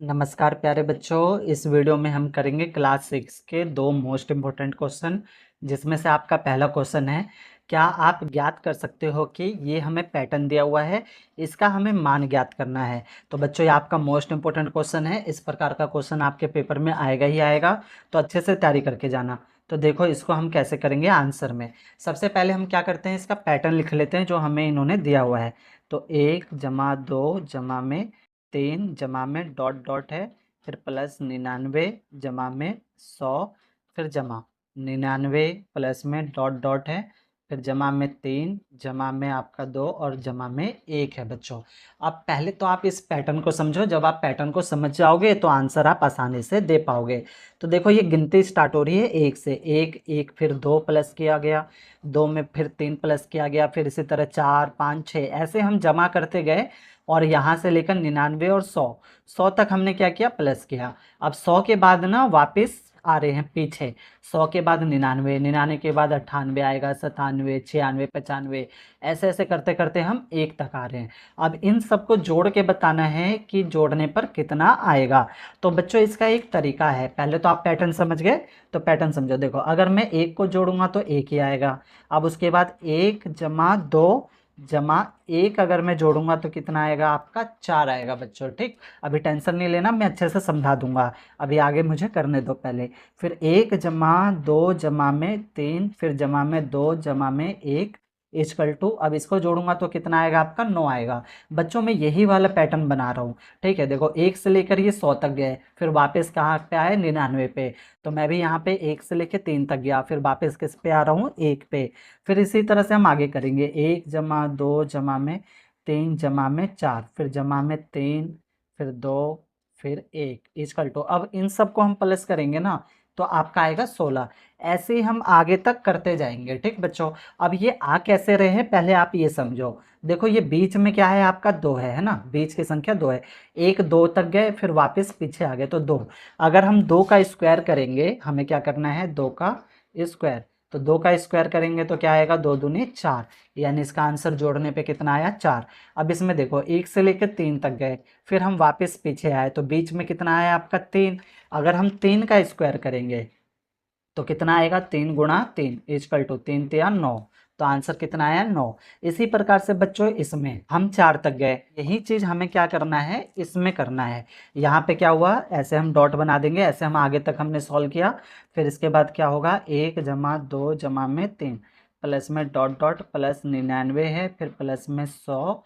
नमस्कार प्यारे बच्चों, इस वीडियो में हम करेंगे क्लास 6 के दो मोस्ट इम्पोर्टेंट क्वेश्चन, जिसमें से आपका पहला क्वेश्चन है, क्या आप ज्ञात कर सकते हो कि ये हमें पैटर्न दिया हुआ है, इसका हमें मान ज्ञात करना है। तो बच्चों, ये आपका मोस्ट इम्पोर्टेंट क्वेश्चन है। इस प्रकार का क्वेश्चन आपके पेपर में आएगा ही आएगा, तो अच्छे से तैयारी करके जाना। तो देखो इसको हम कैसे करेंगे आंसर में। सबसे पहले हम क्या करते हैं, इसका पैटर्न लिख लेते हैं जो हमें इन्होंने दिया हुआ है। तो 1 जमा 2 जमा में 3 जमा में डॉट डॉट है, फिर प्लस 99 जमा में 100, फिर जमा 99 प्लस में डॉट डॉट है, फिर जमा में 3 जमा में आपका 2 और जमा में 1 है बच्चों। अब पहले तो आप इस पैटर्न को समझो। जब आप पैटर्न को समझ जाओगे तो आंसर आप आसानी से दे पाओगे। तो देखो ये गिनती स्टार्ट हो रही है 1 से। 1 1 फिर 2 प्लस किया गया, 2 में फिर 3 प्लस किया गया, फिर इसी तरह 4 5 6 ऐसे हम जमा करते गए। और यहाँ से लेकर 99 और 100 तक हमने क्या किया, प्लस किया। अब 100 के बाद ना वापस आ रहे हैं पीछे। 100 के बाद 99, 99 के बाद 98 आएगा, 97 96 95, ऐसे ऐसे करते करते हम 1 तक आ रहे हैं। अब इन सबको जोड़ के बताना है कि जोड़ने पर कितना आएगा। तो बच्चों इसका एक तरीका है। पहले तो आप पैटर्न समझ गए, तो पैटर्न समझो। देखो अगर मैं 1 को जोड़ूंगा तो 1 ही आएगा। अब उसके बाद 1 जमा 2 जमा 1 अगर मैं जोड़ूंगा तो कितना आएगा, आपका 4 आएगा बच्चों। ठीक, अभी टेंशन नहीं लेना, मैं अच्छे से समझा दूंगा। अभी आगे मुझे करने दो पहले। फिर 1 जमा 2 जमा में 3, फिर जमा में 2 जमा में 1 इजकल टू, अब इसको जोड़ूंगा तो कितना आएगा, आपका 9 आएगा। बच्चों मैं यही वाला पैटर्न बना रहा हूँ। ठीक है, देखो 1 से लेकर ये 100 तक गए, फिर वापस कहाँ पे आए, 99 पे। तो मैं भी यहाँ पे 1 से लेकर 3 तक गया, फिर वापस किस पे आ रहा हूँ, 1 पे। फिर इसी तरह से हम आगे करेंगे। 1 जमा 2 जमा में 3 जमा में 4, फिर जमा में 3, फिर 2, फिर 1 इजकल टू, अब इन सबको हम प्लस करेंगे ना तो आपका आएगा 16। ऐसे ही हम आगे तक करते जाएंगे। ठीक बच्चों, अब ये आ कैसे रहे हैं पहले आप ये समझो। देखो ये बीच में क्या है, आपका 2 है ना, बीच की संख्या 2 है। 1 2 तक गए, फिर वापस पीछे आ गए तो 2। अगर हम 2 का स्क्वायर करेंगे, हमें क्या करना है, 2 का स्क्वायर। तो 2 का स्क्वायर करेंगे तो क्या आएगा, 2 दूनी 4, यानी इसका आंसर जोड़ने पे कितना आया, 4। अब इसमें देखो 1 से लेकर 3 तक गए, फिर हम वापस पीछे आए तो बीच में कितना आया, आपका 3। अगर हम 3 का स्क्वायर करेंगे तो कितना आएगा, 3 गुणा 3 इजकल टू 3 तिया 9। तो आंसर कितना आया, 9। इसी प्रकार से बच्चों इसमें हम 4 तक गए, यही चीज हमें क्या करना है, इसमें करना है। यहाँ पे क्या हुआ, ऐसे हम डॉट बना देंगे, ऐसे हम आगे तक हमने सॉल्व किया। फिर इसके बाद क्या होगा, 1 जमा 2 जमा में 3 प्लस में डॉट डॉट प्लस 99 है, फिर प्लस में 100,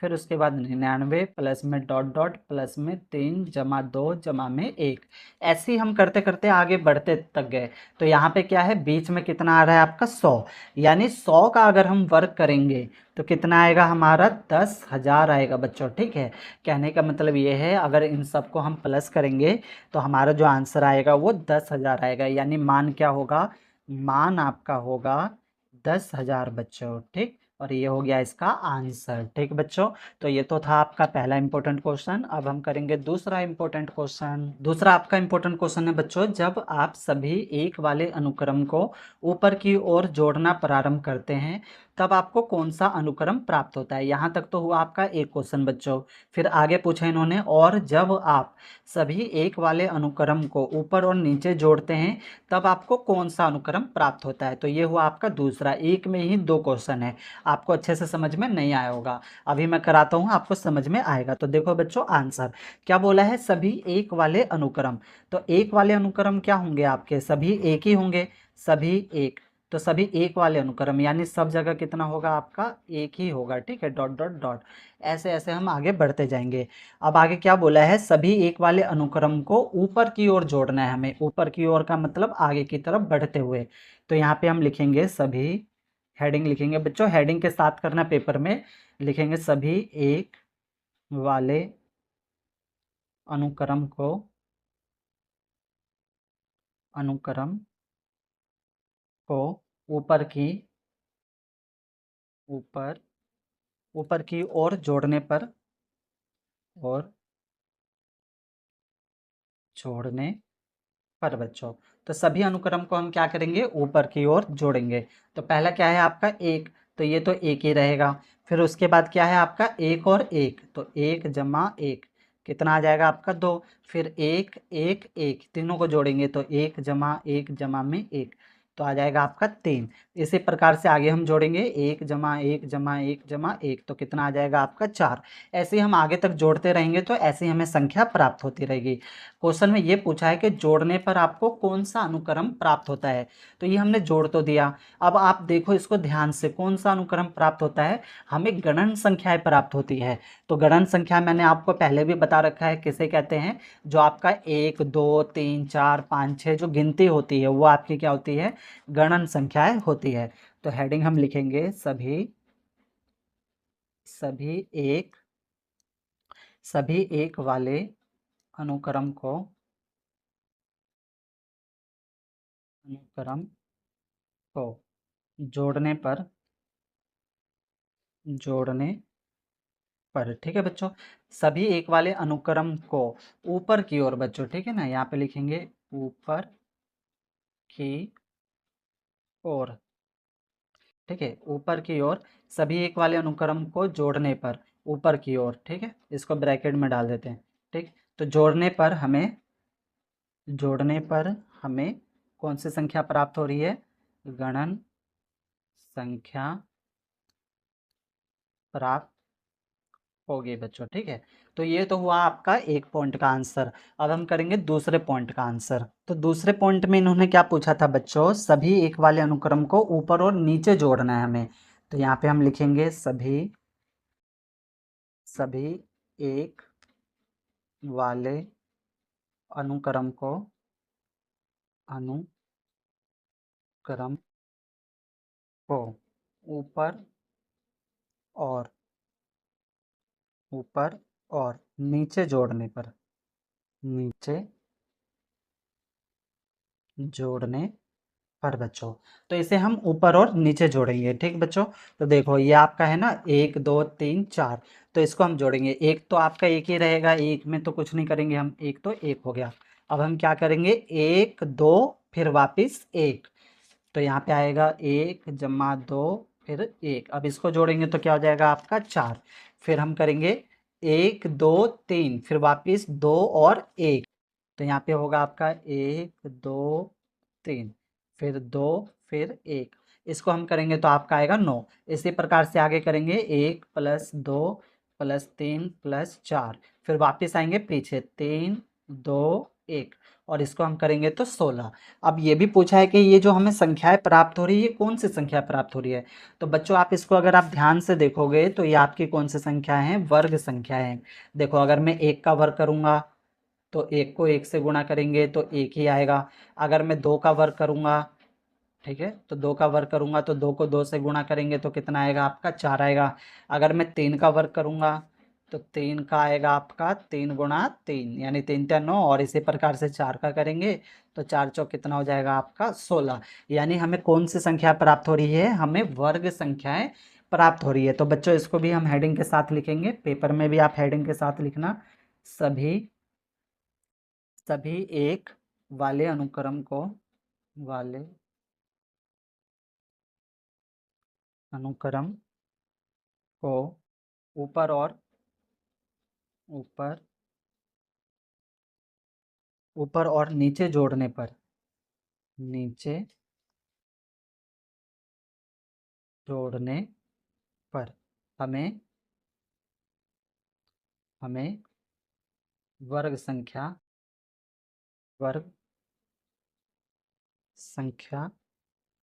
फिर उसके बाद 99 प्लस में डॉट डॉट प्लस में 3 जमा 2 जमा में 1। ऐसे ही हम करते करते आगे बढ़ते तक गए। तो यहाँ पे क्या है, बीच में कितना आ रहा है, आपका 100। यानी 100 का अगर हम वर्क करेंगे तो कितना आएगा, हमारा 10,000 आएगा बच्चों। ठीक है, कहने का मतलब ये है, अगर इन सबको हम प्लस करेंगे तो हमारा जो आंसर आएगा वो 10,000 आएगा। यानी मान क्या होगा, मान आपका होगा 10,000 बच्चों। ठीक, और ये हो गया इसका आंसर। ठीक बच्चों, तो ये तो था आपका पहला इंपॉर्टेंट क्वेश्चन। अब हम करेंगे दूसरा इंपॉर्टेंट क्वेश्चन। दूसरा आपका इंपॉर्टेंट क्वेश्चन है बच्चों, जब आप सभी एक वाले अनुक्रम को ऊपर की ओर जोड़ना प्रारंभ करते हैं तब आपको कौन सा अनुक्रम प्राप्त होता है। यहाँ तक तो हुआ आपका एक क्वेश्चन बच्चों। फिर आगे पूछा इन्होंने, और जब आप सभी एक वाले अनुक्रम को ऊपर और नीचे जोड़ते हैं तब आपको कौन सा अनुक्रम प्राप्त होता है। तो ये हुआ आपका दूसरा, एक में ही दो क्वेश्चन है, आपको अच्छे से समझ में नहीं आया होगा। अभी मैं कराता हूँ, आपको समझ में आएगा। तो देखो बच्चों, आंसर क्या बोला है, सभी एक वाले अनुक्रम। तो एक वाले अनुक्रम क्या होंगे, आपके सभी एक ही होंगे, सभी एक। तो सभी एक वाले अनुक्रम यानी सब जगह कितना होगा, आपका एक ही होगा। ठीक है, डॉट डॉट डॉट, ऐसे ऐसे हम आगे बढ़ते जाएंगे। अब आगे क्या बोला है, सभी एक वाले अनुक्रम को ऊपर की ओर जोड़ना है हमें। ऊपर की ओर का मतलब आगे की तरफ बढ़ते हुए। तो यहाँ पे हम लिखेंगे सभी, हेडिंग लिखेंगे बच्चों, हेडिंग के साथ करना पेपर में, लिखेंगे सभी एक वाले अनुक्रम को, अनुक्रम को ऊपर की, ऊपर ऊपर की ओर जोड़ने पर, और जोड़ने पर बच्चों। तो सभी अनुक्रम को हम क्या करेंगे, ऊपर की ओर जोड़ेंगे। तो पहला क्या है आपका, एक, तो ये तो एक ही रहेगा। फिर उसके बाद क्या है आपका, एक और एक, तो एक जमा एक, कितना आ जाएगा आपका 2। फिर 1 1 1 तीनों को जोड़ेंगे तो 1 जमा 1 जमा में 1 तो आ जाएगा आपका 3। इसी प्रकार से आगे हम जोड़ेंगे 1 जमा 1 जमा 1 जमा 1 तो कितना आ जाएगा आपका 4। ऐसे ही हम आगे तक जोड़ते रहेंगे तो ऐसे ही हमें संख्या प्राप्त होती रहेगी। क्वेश्चन में ये पूछा है कि जोड़ने पर आपको कौन सा अनुक्रम प्राप्त होता है, तो ये हमने जोड़ तो दिया। अब आप देखो इसको ध्यान से, कौन सा अनुक्रम प्राप्त होता है, हमें गणन संख्याएं प्राप्त होती है। तो गणन संख्या मैंने आपको पहले भी बता रखा है किसे कहते हैं, जो आपका 1 2 3 4 5 6 जो गिनती होती है वो आपकी क्या होती है, गणन संख्याएं होती है। तो हेडिंग हम लिखेंगे सभी एक वाले अनुक्रम को जोड़ने पर ठीक है बच्चों, सभी एक वाले अनुक्रम को ऊपर की ओर बच्चों, ठीक है ना, यहाँ पे लिखेंगे ऊपर की ओर, ठीक है, ऊपर की ओर सभी एक वाले अनुक्रम को जोड़ने पर, ऊपर की ओर, ठीक है, इसको ब्रैकेट में डाल देते हैं। ठीक, तो जोड़ने पर हमें कौन सी संख्या प्राप्त हो रही है, गणन संख्या प्राप्त होगी बच्चों। ठीक है, तो ये तो हुआ आपका एक पॉइंट का आंसर। अब हम करेंगे दूसरे पॉइंट का आंसर। तो दूसरे पॉइंट में इन्होंने क्या पूछा था बच्चों, सभी एक वाले अनुक्रम को ऊपर और नीचे जोड़ना है हमें। तो यहाँ पे हम लिखेंगे सभी एक वाले अनुक्रम अनुक्रम को ऊपर और ऊपर और नीचे जोड़ने पर बच्चों, तो इसे हम ऊपर और नीचे जोड़ेंगे। ठीक बच्चों, तो देखो ये आपका है ना 1 2 3 4, तो इसको हम जोड़ेंगे। एक तो आपका एक ही रहेगा, एक में तो कुछ नहीं करेंगे हम, एक तो एक हो गया। अब हम क्या करेंगे, 1 2 फिर वापिस 1, तो यहाँ पे आएगा 1 जमा 2 फिर 1। अब इसको जोड़ेंगे तो क्या हो जाएगा आपका 4। फिर हम करेंगे 1 2 3 फिर वापिस 2 और 1, तो यहाँ पे होगा आपका 1 2 3 फिर 2 फिर 1, इसको हम करेंगे तो आपका आएगा 9। इसी प्रकार से आगे करेंगे 1 प्लस 2 प्लस 3 प्लस 4, फिर वापस आएंगे पीछे 3 2 1, और इसको हम करेंगे तो 16। अब ये भी पूछा है कि ये जो हमें संख्याएं प्राप्त हो रही है ये कौन सी संख्या प्राप्त हो रही है, तो बच्चों आप इसको अगर आप ध्यान से देखोगे तो ये आपकी कौन सी संख्या है, वर्ग संख्या है। देखो अगर मैं 1 का वर्ग करूंगा तो 1 को 1 से गुणा करेंगे तो 1 ही आएगा। अगर मैं 2 का वर्ग करूंगा, ठीक है, तो 2 का वर्ग करूंगा तो 2 को 2 से गुणा करेंगे तो कितना आएगा आपका 4 आएगा। अगर मैं 3 का वर्ग करूंगा तो 3 का आएगा आपका 3 गुणा 3 यानी 3 3 9, और इसी प्रकार से 4 का करेंगे तो 4 चौक कितना हो जाएगा आपका 16। यानी हमें कौन सी संख्या प्राप्त हो रही है, हमें वर्ग संख्याएं प्राप्त हो रही है। तो बच्चों इसको भी हम हेडिंग के साथ लिखेंगे, पेपर में भी आप हेडिंग के साथ लिखना, सभी सभी एक वाले वाले अनुक्रम को ऊपर और ऊपर ऊपर और नीचे जोड़ने पर हमें हमें वर्ग संख्या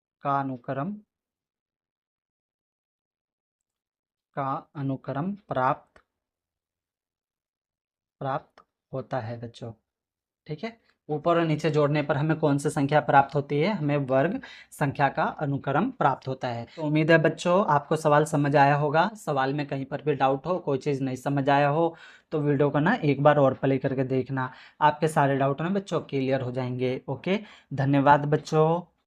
का अनुक्रम प्राप्त होता है बच्चों। ठीक है, ऊपर और नीचे जोड़ने पर हमें कौन सी संख्या प्राप्त होती है, हमें वर्ग संख्या का अनुक्रम प्राप्त होता है। तो उम्मीद है बच्चों आपको सवाल समझ आया होगा। सवाल में कहीं पर भी डाउट हो, कोई चीज़ नहीं समझ आया हो तो वीडियो को ना एक बार और प्ले करके देखना, आपके सारे डाउट ना बच्चों क्लियर हो जाएंगे। ओके, धन्यवाद बच्चों।